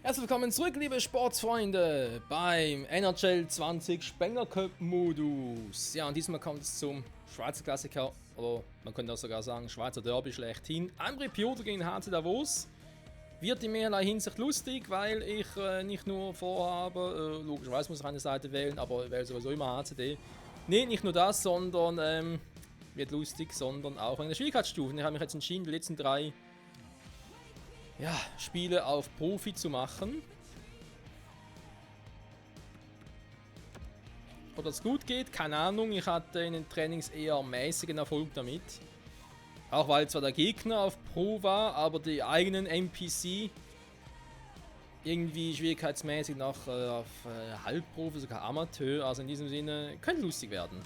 Herzlich willkommen zurück, liebe Sportsfreunde, beim NHL 20 Spengler Cup Modus. Ja, und diesmal kommt es zum Schweizer Klassiker, oder man könnte auch sogar sagen Schweizer Derby schlechthin. Ambri Piotra gegen HC Davos. Wird in mehrerlei Hinsicht lustig, weil ich nicht nur vorhabe, logischerweise muss ich eine Seite wählen, aber ich wähle sowieso immer HCD. Nee, nicht nur das, sondern wird lustig, sondern auch in der Schwierigkeitsstufen. Ich habe mich jetzt entschieden, die letzten drei Spiele auf Profi zu machen. Ob das gut geht, keine Ahnung. Ich hatte in den Trainings eher mäßigen Erfolg damit. Auch weil zwar der Gegner auf Pro war, aber die eigenen NPC irgendwie schwierigkeitsmäßig noch auf Halbprofi, sogar Amateur. Also in diesem Sinne könnte lustig werden.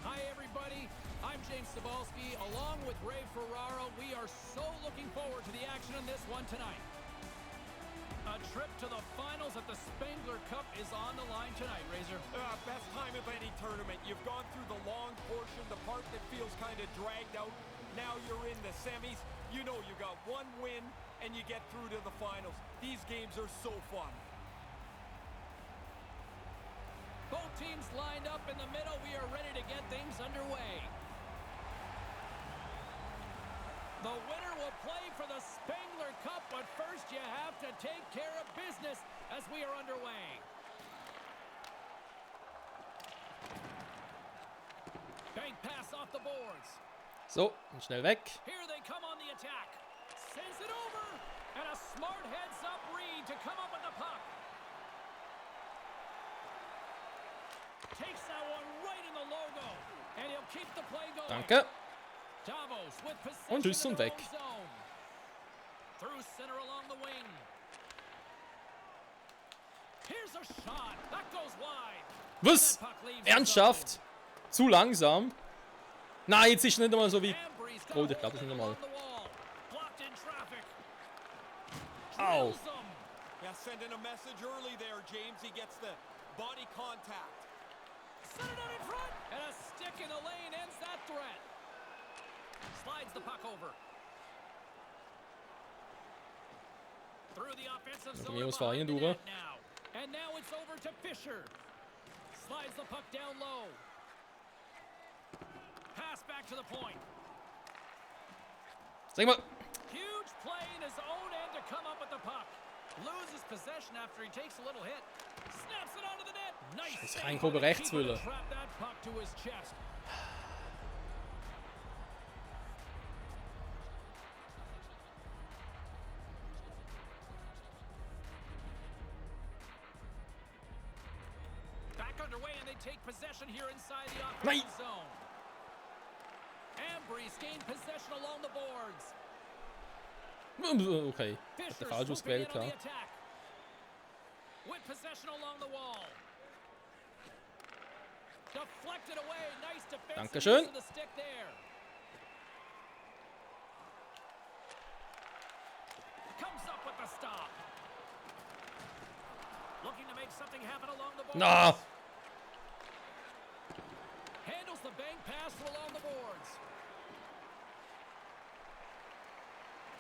Hi everybody, I'm James Cebulski, along with Ray Ferraro. We are so looking forward to the action in this one tonight. A trip to the finals at the Spengler Cup is on the line tonight, Razor. Best time of any tournament. You've gone through the long portion, the part that feels kind of dragged out. Now you're in the semis. You know you got one win and you get through to the finals. These games are so fun. Both teams lined up in the middle. We are ready to get things underway. The winner will play for the Spengler Cup, but first you have to take care of business as we are underway. Bank pass off the boards. So, und schnell weg. Here they come on the attack. Sends it over, and a smart heads-up read to come up with the puck. Takes that one right in the logo, and he'll keep the play going. Danke. Davos with Und tschüss possession und in their weg. own zone. Through center along the wing. Here's a shot. That goes wide. Was? That puck leaves the Ernsthaft? Zu langsam? Nein, jetzt ist es nicht einmal so wie... zone. Ambry's got Oh, a ich glaube, das hold ist of nicht einmal... it along the wall. Blocked in traffic. Au. Drills them. Yeah, sending a message early there, James. He gets the body contact. Set it out in front. And a stick in the lane ends that threat. Slides the puck over. Through the offensive Dann zone gehen wir aus behind Vereinen the durch. net now. And now it's over to Fisher. Slides the puck down low. Pass back to the point. Sag mal. Huge play in his own end to come up with the puck. Loses possession after he takes a little hit. Snaps it onto the net. Nice Scheiß save Reinkobe by the rechts, keeper to Wille. trap that puck to his chest. Back underway, and they take possession here inside the offensive zone. Ambry's gained possession along the boards. Okay. Hat der Fisher falsch swooping in ausgewählt, on the ja. attack. With possession along the wall. Deflected away. Nice defensive Dankeschön. use of the stick there. Comes up with the stop. Looking to make something happen along the boards. Na! Handles the bank pass along the boards.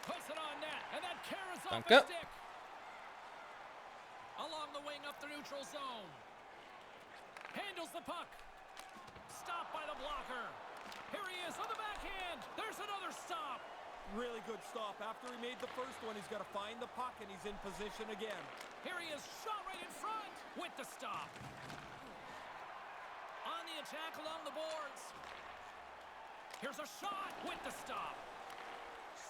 Puts it on net, and that carries off Danke. the stick. Along the wing up the neutral zone. Handles the puck. Stopped by the blocker. Here he is on the backhand. There's another stop. Really good stop. After he made the first one, he's got to find the puck, and he's in position again. Here he is, shot right in front with the stop. On the attack along the boards. Here's a shot with the stop.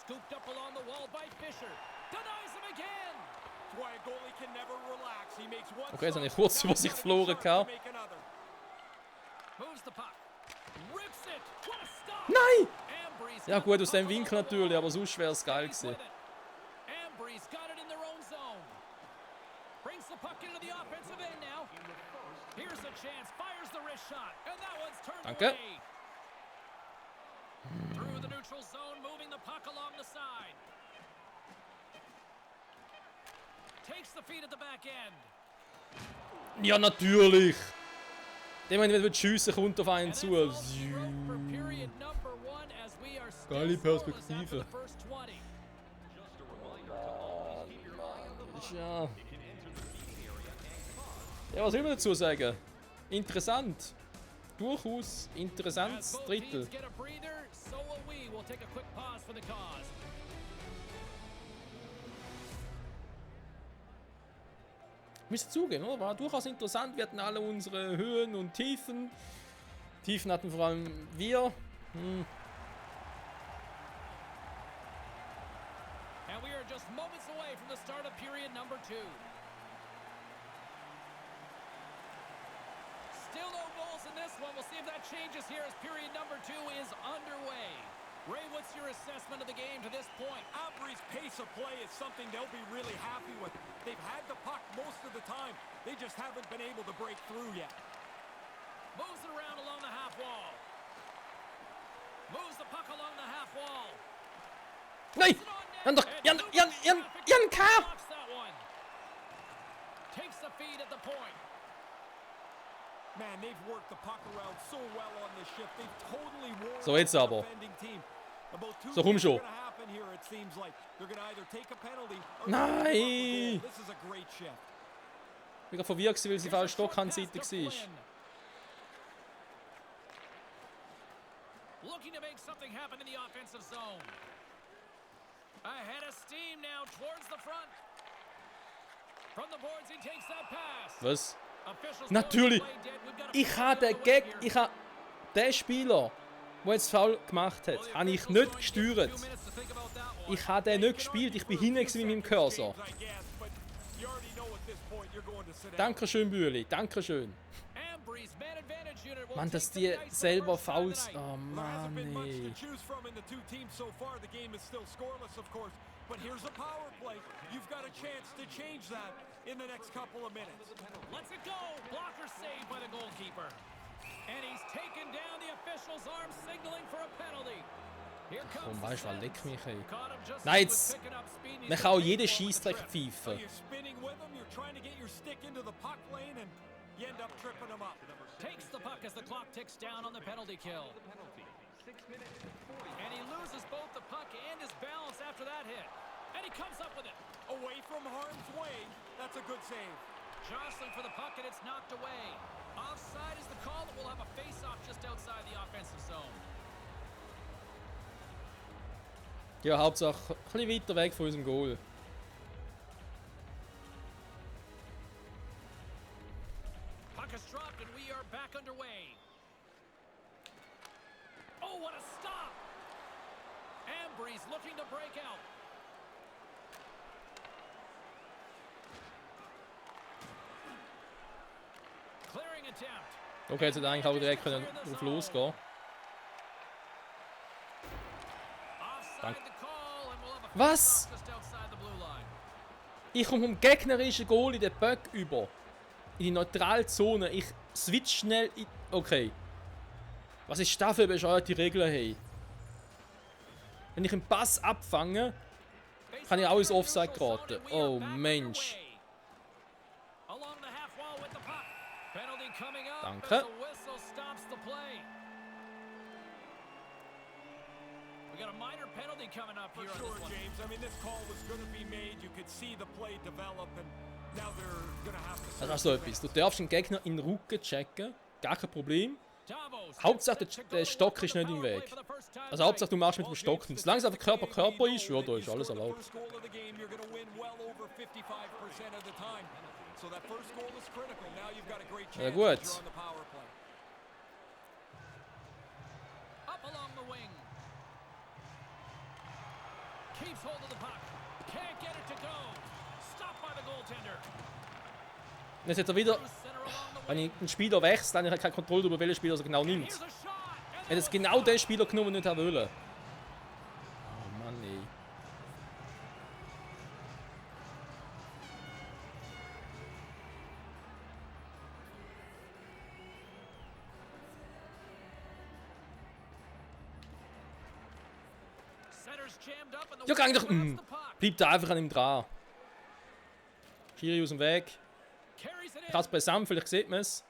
Scooped up along the wall by Fisher. Denies him again. That's why a goalie can never relax. He makes one Okay, so eine stop, kurze now he's Übersicht gotta be verloren sharp to gehabt. make another. Moves the puck. Rips it. What a stop. Nein! Ambry's Ja got gut, the aus dem puck Winkel along the natürlich, wall. aber sonst wäre es geil Stays gewesen. with it. Ambry's got it in their own zone. Brings the puck into the offensive end now. Here's a chance. Fires the wrist shot. And that one's turned Danke. away. Through the neutral zone, moving the puck along the side. Takes the feed at the back end. Ja, natürlich! Der, wenn du schiessen, kommt auf einen zu. Geile Perspektive. Ja. Ja, was will man dazu sagen? Interessant. Durchaus interessantes Drittel. Müssen zugeben, oder? War durchaus interessant. Wir hatten alle unsere Höhen und Tiefen. Tiefen hatten vor allem wir. And we are just moments away from the start of period number 2. Still no goals in this one. We'll see if that changes here as period number 2 is underway. Ray, what's your assessment of the game to this point? Ambry's pace of play is something they'll be really happy with. They've had the puck most of the time. They just haven't been able to break through yet. Moves it around along the half wall. Moves the puck along the half wall. Nein! Jan K! Takes the feed at the point. Man, they've worked the puck around so well on this shift. They've totally worn So, jetzt aber. the defending team. About two So, komm things schon. are gonna happen here, it seems like. They're gonna either take a penalty or Nein! they're gonna give up a goal. This is a great shift. Ich war verwirrt, weil sie falsch Stockhandseitig war. Looking to make something happen in the offensive zone. Ahead of steam now towards the front. From the boards he takes that pass. Was? Officials Natürlich! play dead. We've got a Ich habe den Spieler, der jetzt faul gemacht hat, habe ich nicht gesteuert. Ich habe den nicht gespielt, ich bin hinten mit meinem Cursor. I guess, but you already know at this point you're going to sit down. Dankeschön, Bühli, dankeschön. Mann, dass die selber Fouls... Oh There Mann, hasn't been much ey. to choose from in the two teams so far. The game is still scoreless, of course. But here's a power play. You've got a chance to change that in the next couple of minutes. Lets it go. Blocker saved by the goalkeeper. And he's taken down the official's arm, signaling for a penalty. Here comes Komm, weißt du was, leck mich, ey. Caught him just Nein, as he was jetzt... picking up speed, and Man he's kann auch gonna jeden take one Scheissdreck trip. pfeifen. You're spinning with them. You're trying to get your stick into the puck lane, and you end up tripping them up. Takes the puck as the clock ticks down on the penalty kill. And he loses both the puck and his balance after that hit. And he comes up with it. Away from harm's way. That's a good save. Jostling for the puck and it's knocked away. Offside is the call that will have a face-off just outside the offensive zone. Ja, Hauptsache ein bisschen weiter weg von unserem Goal. Puck is dropped and we are back underway. Oh, what a stop! Ambry's looking to break out. Clearing attempt. Okay, jetzt hätte eigentlich auch direkt drauf losgehen. Offside the call and we'll have a Was? face-off just outside the blue line. Ich komme vom gegnerischen Goal in den Böck über. In die Neutralzone. Ich switch schnell in... Okay. Was ist das für bescheuerte Regeln, hey? Wenn ich einen Pass abfange, kann ich auch ins Offside geraten. Oh, Mensch. Along the half wall with the puck. Penalty coming up Danke. as the whistle stops the play. We got a minor penalty coming up For here on sure, this one. James. I mean, this call was going to be made. You could see the play develop, and now they're going to have to... Das ist also etwas. Du darfst den Gegner in den Rücken checken. Gar kein Problem. Davos Hauptsache, gets set to der go Stock with ist the nicht im power play Weg. for the first time Also Hauptsache, du machst mit dem Well, Stock James, nichts. this Solange es is einfach the game Körper you ist, know ja, da that ist you alles score the erlaubt. first goal of the game, you're going to win well over 55% of the time. So that first goal is critical. Now you've got a great chance Ja, gut. if you're on the power play. Up along the wing. Keeps hold of the puck. Can't get it to go. Stopped by the goaltender. Und jetzt hat er wieder... Through center along the Wenn wing. ich einen Spieler wechsle, dann habe ich keine Kontrolle darüber, welchen Spieler er genau nimmt. Here's a shot. And Er hat jetzt genau den Spieler genommen, den ich nicht wollte. Oh Mann, ey. Center's jammed up and the Ja, gang winger doch... grabs the puck. Bleib da einfach an ihm dran. Schiri aus dem Weg. Carries it Ich in. habe es beisammen, vielleicht sieht man es.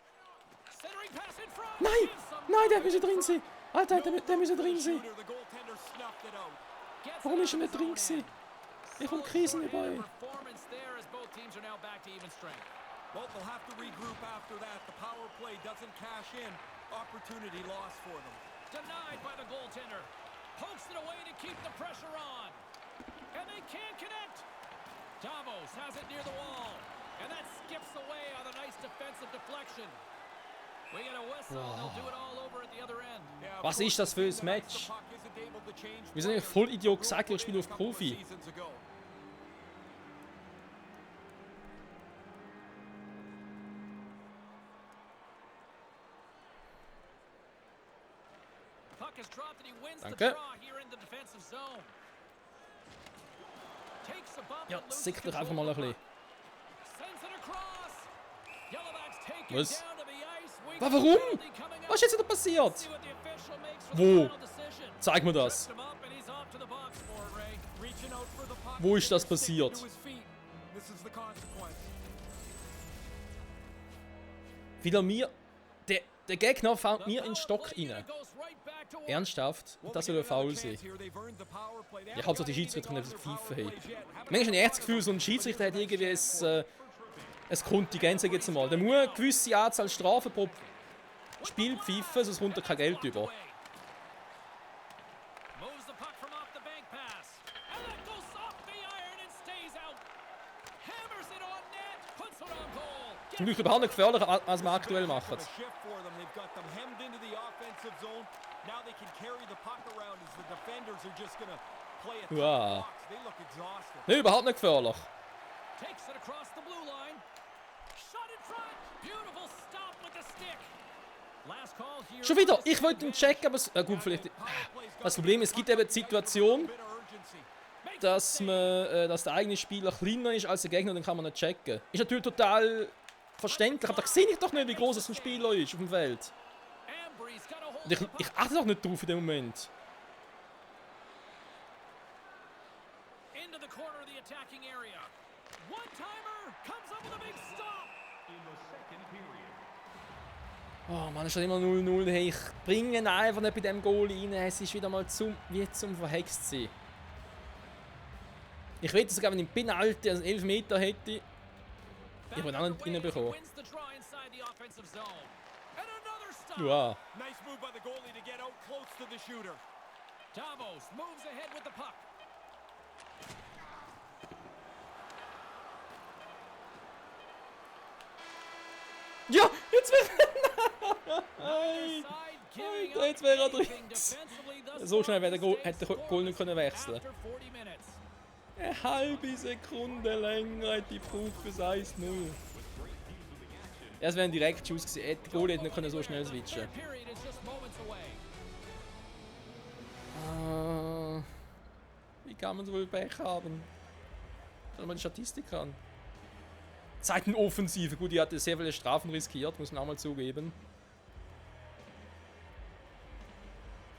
Centering pass in front. Nein! Gives some Nein, der time müsste to drin sein! Alter, der müsste drin sein! Shooter, the goaltender snuffed it out. Gets Warum it ist er out nicht of drin his own gewesen? end. Ich komme Solid Krisen shorthanded dabei. performance there as both teams are now back to even strength. Well, they'll have to regroup after that. The power play doesn't cash in. Opportunity lost for them. Denied by the goaltender. Pokes it away to keep the pressure on. And they can't connect. Davos has it near the wall. And that skips away on a nice defensive deflection. We get a whistle. They'll do it all over at the other end. Yeah, of Was course, ist das für ein the Match? puck isn't able to change Wir sind eigentlich players. voll Idiot Rule gesagt, ich put spiele in auf a couple of Profi. seasons ago. Puck is dropped and he wins the Danke. draw here in the defensive zone. Takes a bump Ja, and loses sick doch einfach mal ein control. bisschen. Sends it across. Yellowbacks take it Was? down to the ice. We Aber got warum? penalty coming up. Was ist jetzt wieder passiert? See what the official makes for Wo? the final decision. Zeig mir das. Tripped him up and he's off to the box for it, Ray. Reaching out for the puck. Wo ist das Stick passiert? to his feet. This is the consequence. Wieder mir. Der Gegner fällt mir in den The Stock power play rein. goes right back to work. Ernsthaft? Well, Das they soll get ein another Foul chance sein. here. They've earned the power play. They Ich haven't halte so got die Schiedsrichter anything nicht on auf their die power Pfeife plays yet. Haven't Manchmal habe ich echt das got Gefühl, so ein Schiedsrichter hat irgendwie ein Kontingent, sag ich jetzt mal. Der muss eine gewisse Anzahl Strafen pro Spiel pfeifen, sonst kommt er kein Geld über. Moves the puck from off the bank pass. And that goes off the iron and stays out. Hammers it on net. Puts it on goal. Zum Glück überhaupt nicht gefährlicher, als wir aktuell machen. a shift for them. They've got them hemmed into the offensive zone. Now they can carry the puck around as the defenders are just going to play a Wow. box. They look exhausted. Nein, überhaupt nicht gefährlich. Takes it across the blue line. Shot in front. Beautiful stop with the stick. Last call here. Schon wieder, ich wollte ihn checken, aber gut, vielleicht. Das Problem ist, es gibt eben die Situation, Bit of urgency. dass der eigene Spieler kleiner ist als der Gegner, dann kann man nicht checken. Ist natürlich total verständlich, aber da sehe ich doch nicht, wie groß ein Spieler ist auf dem Feld. Ambry's got a hold Und of the puck. ich achte doch nicht drauf in dem Moment. Into the corner of the attacking area. One-timer comes up with a big stop. Oh Mann, es ist immer 0-0. Hey, ich bringe ihn einfach nicht bei dem Goal rein. Es ist wieder mal zum verhext sein. Ich will sogar, wenn ich im Penalty also 11 Meter hätte. Ich will auch nicht reinbekommen. Wins the draw inside the offensive zone. And another stop. Wow. Nice move by the goalie to get out close to the shooter. Davos moves ahead with the puck. Ja, jetzt wäre Neither side giving Alter, up jetzt wäre er anything drin. defensively thus So far schnell wäre in der this hätte der game. Goal nicht können wechseln. After 40 minutes. Eine halbe Sekunde länger hätte ich gebraucht fürs 1-0. Ja, es wäre ein Direktschuss gewesen. Der Goal hätte nicht können so schnell switchen. Third period is just moments away. Wie kann man so viel Pech haben? Schau mal die Statistik an. Seitenoffensive. Gut, die hatte sehr viele Strafen riskiert, muss man auch mal zugeben.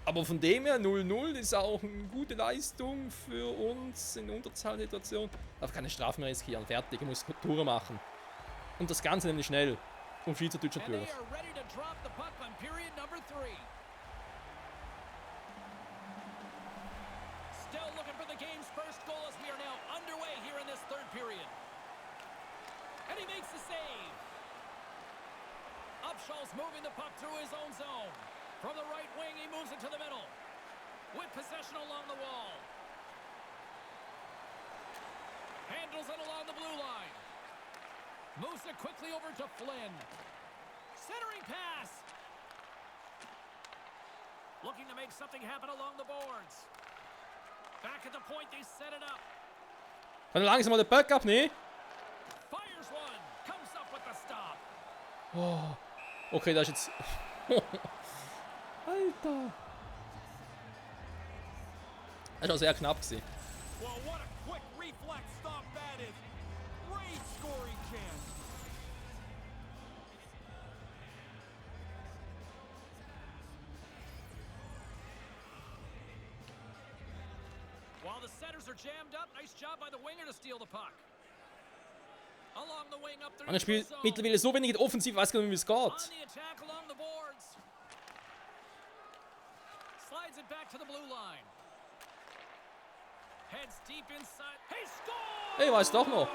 Aber von dem her 0-0 ist auch eine gute Leistung für uns in Unterzahlsituation. Darf keine Strafen mehr riskieren. Fertig, ich muss Tore machen. Und das Ganze nämlich schnell. Und Schweizerdeutsch And they natürlich. are ready to drop the puck on period number 3. Still looking for the game's first goal as we are now underway here in this third period. And he makes the save. Upshaw's moving the puck through his own zone. From the right wing, he moves it to the middle. With possession along the wall. Handles it along the blue line. Moves it quickly over to Flynn. Centering pass. Looking to make something happen along the boards. Back at the point, they set it up. Kann er langsam mal den Puck abnehmen? Fires one. Comes up with the stop. Okay, das ist jetzt... Alter. Das war sehr knapp gewesen. Well, what a quick reflex stop that is. Great scoring chance. While the setters are jammed up, nice job by the winger to steal the puck. Along the wing up the Und er spielt neutral zone. mittlerweile so wenig in der Offensive, weiß gar nicht, wie es On geht. the attack along the boards. Slides it back to the blue line. Heads deep inside. He scores! Hey, weiß doch noch. Aye,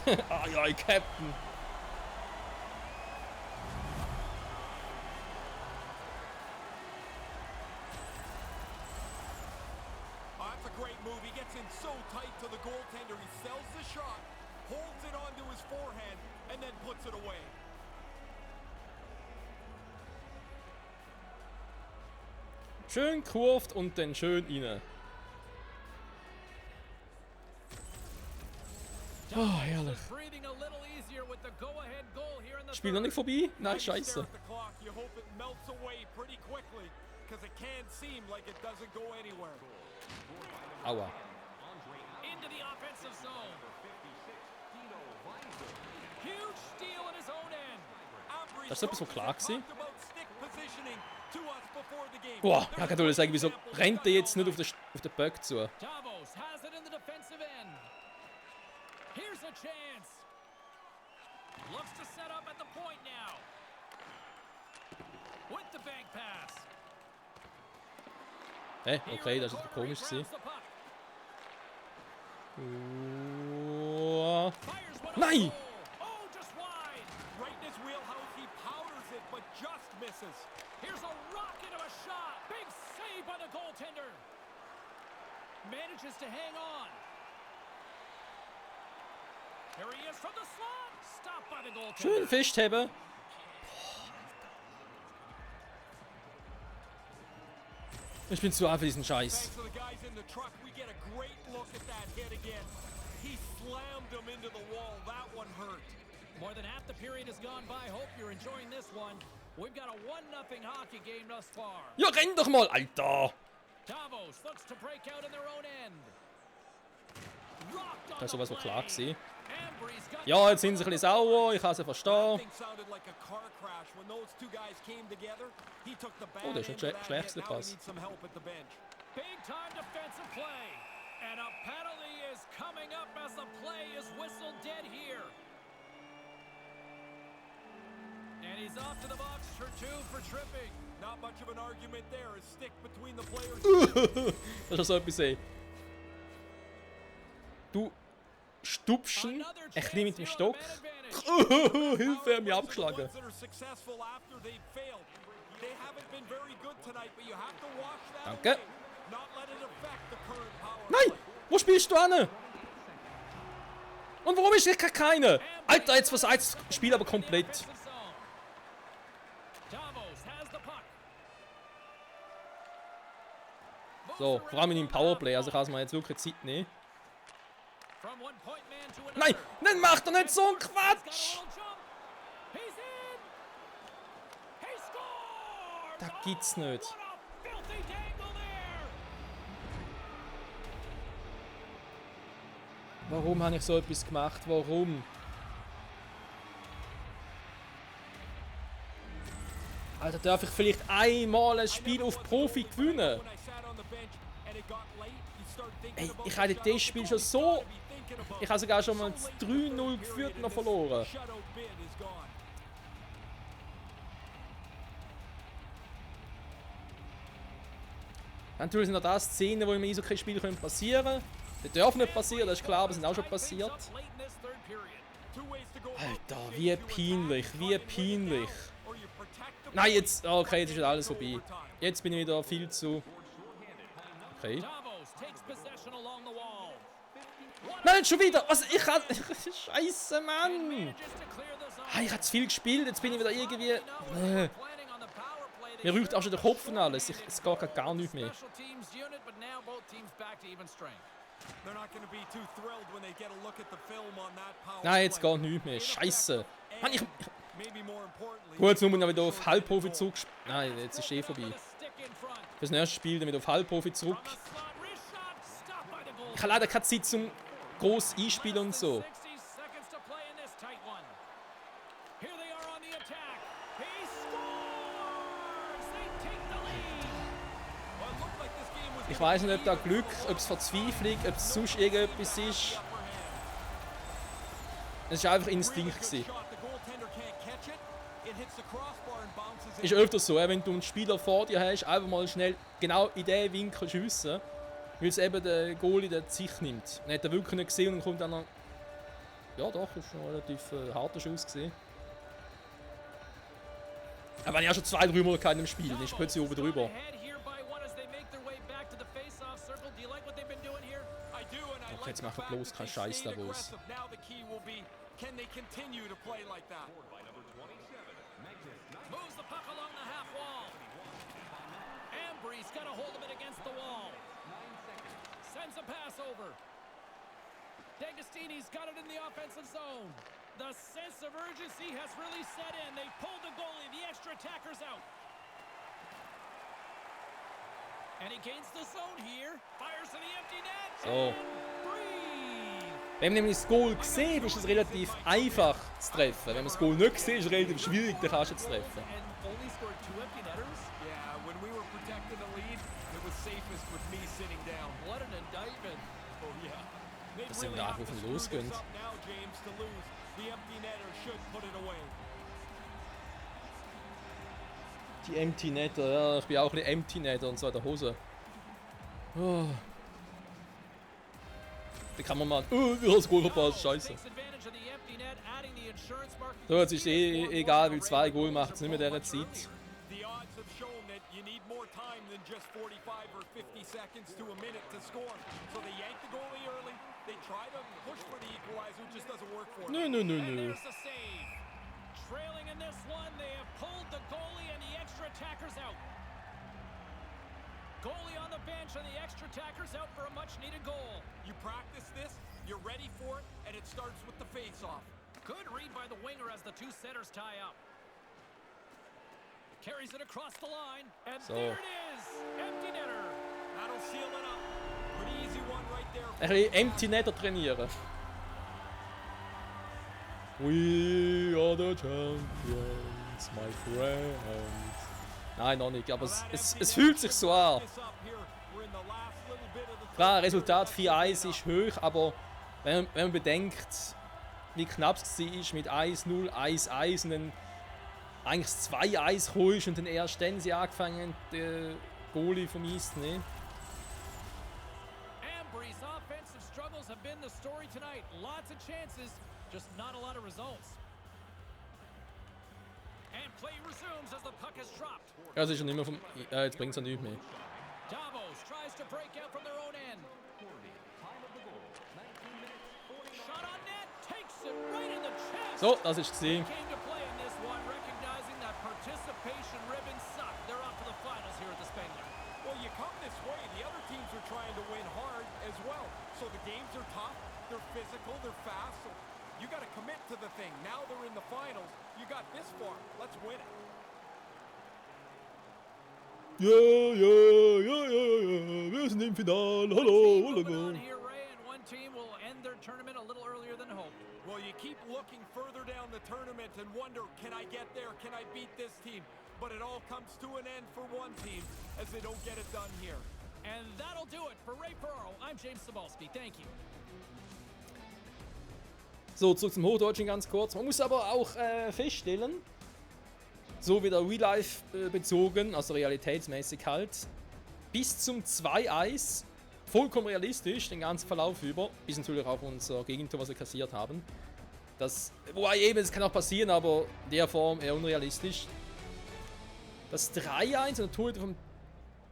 aye, Captain! Ah ja, Captain. Oh, that's a great move. He gets in so tight to the goaltender. He sells the shot, holds it onto his forehand, and then puts it away. Schön kurvt und dann schön rein. Oh, herrlich. Breathing a little easier with the go-ahead goal here in the Spiel noch nicht vorbei? Nein, You stare scheiße. at the clock, you hope it melts away pretty quickly, because it can seem like it doesn't go anywhere. Aua. into the offensive zone. Huge steal at his own end. Das ist etwas so klar gewesen. About stick positioning to us before the game. Boah, ja, kann ich sagen, wieso rennt er jetzt nicht auf den Böck zu? Davos has it in the defensive end. Here's a chance. Looks to set up at the point now. With the bank pass. Hä? Okay, das ist komisch gewesen. Oh. Nein! Oh, just wide. Right in his wheelhouse, he powders it, but just misses. Here's a rocket of a shot. Big save by the goaltender. Manages to hang on. Here he is from the slot. Stopped by the goaltender. Schön festheben. Ich bin zu alt für diesen Scheiß. Thanks to the guys in the truck, we get a great look at that hit again. He slammed him into the wall. That one hurt. More than half the period has gone by. Hope you're enjoying this one. We've got a 1-0 hockey game thus far. Ja, renn doch mal, Alter! Davos looks to break out in their own end. Rocked on Das ist the sowas, was klar play. gewesen. Ambry's got Ja, jetzt sind sie ein bisschen sauer, ich kann sie That verstehen. thing sounded like a car crash when those two guys came together. He took the bad Oh, das ist end ein of that schlechter hit. Now he Pass. needs some help at the bench. big time defensive play. And a penalty is coming up as the play is whistled dead here. And he's off to the box for 2 for tripping. Not much of an argument there. A stick between the players. Das ist so etwas sehen. Du stupschen Another ein bisschen chance mit dem here on Stock. man advantage. Hilfe, er hat mich Ones abgeschlagen. that are successful after they've failed. They haven't been very good tonight, but you have to wash that Danke. away. Not let it affect the current power Nein! play. Wo spielst du an? Und warum ist hier keine? Alter, jetzt versagt das Spiel aber komplett. Defensive zone. Davos has the puck. So, vor allem in dem Powerplay, also kann es mir jetzt wirklich Zeit nehmen. From one point man to another. Nein, dann macht er nicht so einen He's got a Quatsch! little jump. He's in. He scored. Das gibt's nicht. What a filthy dangle there. Warum habe ich so etwas gemacht? Warum? Alter, darf ich vielleicht einmal ein Spiel auf Profi gewinnen? When I sat on the bench and it got late, you start thinking Ey, about ich habe the das Spiel schon so... shutout bid. Ich habe sogar schon mal 3-0 geführt und noch verloren. Shutout bid is gone. Natürlich sind auch das Szenen, die im Eishockey-Spiel passieren können. Die dürfen nicht passieren, das ist klar, aber sind auch schon passiert. Late in this third period. Two ways to go. Alter, wie peinlich, wie peinlich. Or you protect the Nein, jetzt... Okay, jetzt ist alles vorbei. Jetzt bin ich wieder viel zu... Okay. Davos takes possession along the wall. Nein, nicht schon wieder! Was? Ich kann... Scheiße, Mann! Manages to clear the zone. Ah, ich habe zu viel gespielt, jetzt bin ich wieder irgendwie... Planning on the power play. Mir rührt auch schon der Kopf und alles. Es geht gar nicht mehr. Special teams unit, but now both teams back to even strength. They're not going to be too thrilled when they get a look at the film on that power Nein, jetzt play. geht nichts mehr. Scheiße. Mann, ich... Maybe more importantly, Gut, jetzt muss man wieder auf Halbprofi zurück... Nein, jetzt ist eh vorbei. With a stick in front. Fürs nächste Spiel dann wieder auf Halbprofi zurück. On the slot, wrist shot, stopped by the goal. Ich habe leider keine Zeit zum gross einspielen und so. 60 seconds to play in this tight one. Here they are on the attack. He scores! They take the lead. well, it looked like this game was Ich weiß nicht, ob da Glück, ob es Verzweiflung, ob es sonst irgendetwas ist. Es war einfach Instinkt gewesen. Shot, the goaltender can't catch it. It hits the crossbar and bounces in. Ist öfters so, wenn du einen Spieler vor dir hast, einfach mal schnell genau in diesen Winkel schiessen, weil es eben der Goalie die Sicht nimmt. Und hat er wirklich nicht gesehen und kommt dann noch... Ja doch, das war ein relativ harter Schuss gewesen. Aber wenn ich auch schon 2-3 Mal in dem Spiel, dann ist plötzlich oben drüber. Okay, jetzt machen wir bloß keinen Scheiß Davos. Can they continue to play like that? Moves the puck along the half wall. Ambry's got a hold of it against the wall. Sends a pass over. D'Agostini's got it in the offensive zone. The sense of urgency has really set in. They pulled the goalie. The extra attacker's out. And he gains the zone here. Fires to the empty net. So. And breathe. Wenn man nämlich das Goal sieht, ist es relativ einfach zu treffen. Wenn man das Goal nicht sieht, ist es relativ schwierig, den kannst du zu treffen. And only scored 2 empty netters. Yeah, when we were protecting the lead, it was safest with me sitting down. What an indictment. Oh yeah. They Das sind really da have to auf dem screw this Losgönnt. up now, James, to lose. The empty netter should put it away. Die Empty Netter, ja, ich bin auch ein Empty Netter und so in der Hose. Oh. Da kann man mal, wie hast du Goal verpasst, scheiße. So, jetzt ist egal, wie 2 Goal macht es nicht mehr in dieser Zeit. The odds have shown that you need more time than just 45 or 50 seconds to a minute to score. So they yank the goalie early. They try to push for the equalizer, it just doesn't work for them. Nö, nö, nö, And nö. there's the save. Trailing in this one, they have pulled the goalie and the extra attacker's out. Goalie on the bench and the extra attacker's out for a much-needed goal. You practice this, you're ready for it, and it starts with the face-off. Good read by the winger as the 2 centers tie up. Carries it across the line, and So. there it is! Empty netter. That'll seal it up. Pretty easy one right there. Ein bisschen Empty Netter trainieren. We are the champions, my friends. Nein, noch nicht, aber es fühlt sich so an. This up here. We're in the last little bit of the Klar, Resultat 4-1 ist hoch, aber wenn man bedenkt, wie knapp es war mit 1-0, 1-1 und dann eigentlich 2-1 holst und dann erst dann sie angefangen haben, den Goalie vom Eis zu nehmen. Ambry's offensive struggles have been the story tonight. Lots of chances, just not a lot of results. And play resumes as the puck is dropped. Ja, es ist schon immer vom... jetzt bringt es ja nichts mehr. Davos tries to break out from their own end. Shot on net, takes it right in the chest. So, das ist gesehen. Came to play in this one, recognizing that participation ribbons suck. They're off to the finals here at the Spengler. Well, you come this way, the other teams are trying to win hard as well. So the games are tough, they're physical, they're fast. So you got to commit to the thing. Now they're in the finals. You got this far. Let's win it. Ja, wir sind im Finale. Hallo, hallo. Moving on here, Ray, and one team will end their tournament a little earlier than hoped. Well, you keep looking further down the tournament and wonder, can I get there? Can I beat this team? But it all comes to an end for one team as they don't get it done here. And that'll do it for Ray Ferraro. I'm James Cebulski. Thank you. So, zurück zum Hochdeutschen ganz kurz. Man muss aber auch feststellen, so wieder Real Life bezogen, also realitätsmäßig halt, bis zum 2-1 vollkommen realistisch, den ganzen Verlauf über, bis natürlich auch unser Gegentor, was wir kassiert haben. Das, wobei eben, es kann auch passieren, aber in der Form eher unrealistisch. Das 3-1 und der Torhüter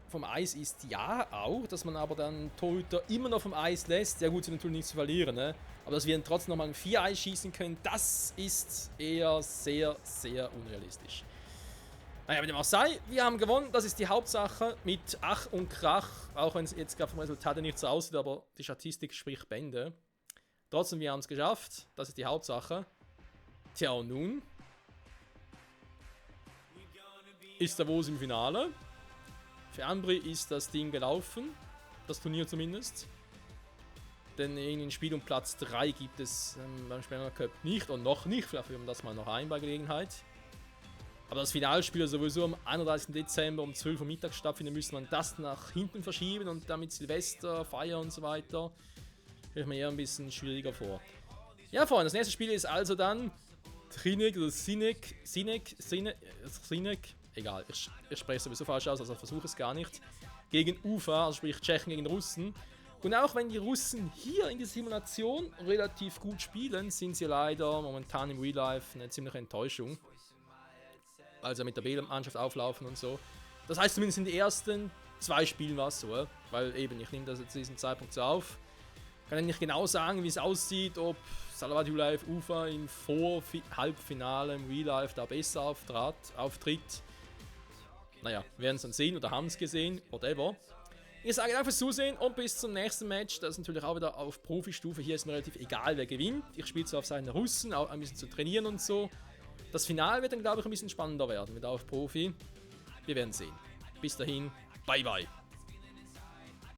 vom Eis ist ja auch, dass man aber dann Torhüter immer noch vom Eis lässt. Ja gut, sie natürlich nichts zu verlieren, ne? Aber dass wir dann trotzdem nochmal ein 4-1 schießen können, das ist eher sehr, sehr unrealistisch. Naja, wie dem auch sei, wir haben gewonnen, das ist die Hauptsache mit Ach und Krach, auch wenn es jetzt gerade vom Resultat nicht so aussieht, aber die Statistik spricht Bände. Trotzdem, wir haben es geschafft, das ist die Hauptsache. Tja, und nun ist Davos im Finale. Für Ambry ist das Ding gelaufen, das Turnier zumindest. Denn in Spiel um Platz 3 gibt es beim Spengler Cup nicht und noch nicht, vielleicht führen wir das mal noch ein bei Gelegenheit. Aber das Finalspiel sowieso am 31. Dezember um 12 Uhr mittags stattfinden, müssen wir das nach hinten verschieben und damit Silvester, Feier und so weiter. Stelle ich mir eher ein bisschen schwieriger vor. Ja, Freunde, das nächste Spiel ist also dann Trinek oder Sinek, egal, ich spreche es sowieso falsch aus, also versuche es gar nicht, gegen UFA, also sprich Tschechen gegen Russen. Und auch wenn die Russen hier in der Simulation relativ gut spielen, sind sie leider momentan im Real Life eine ziemliche Enttäuschung. Also mit der B-Mannschaft auflaufen und so. Das heißt zumindest in den ersten 2 Spielen war es so, weil eben, ich nehme das jetzt zu diesem Zeitpunkt so auf. Kann ich nicht genau sagen, wie es aussieht, ob Salvat Yulev UFA im Halbfinale im Real Life da besser auftritt. Naja, wir werden es dann sehen oder haben es gesehen, whatever. Ich sage danke fürs Zusehen und bis zum nächsten Match. Das ist natürlich auch wieder auf Profi-Stufe. Hier ist mir relativ egal, wer gewinnt. Ich spiele zwar auf seinen Russen, auch ein bisschen zu trainieren und so. Das Finale wird dann, glaube ich, ein bisschen spannender werden mit auf Profi. Wir werden sehen. Bis dahin, bye bye.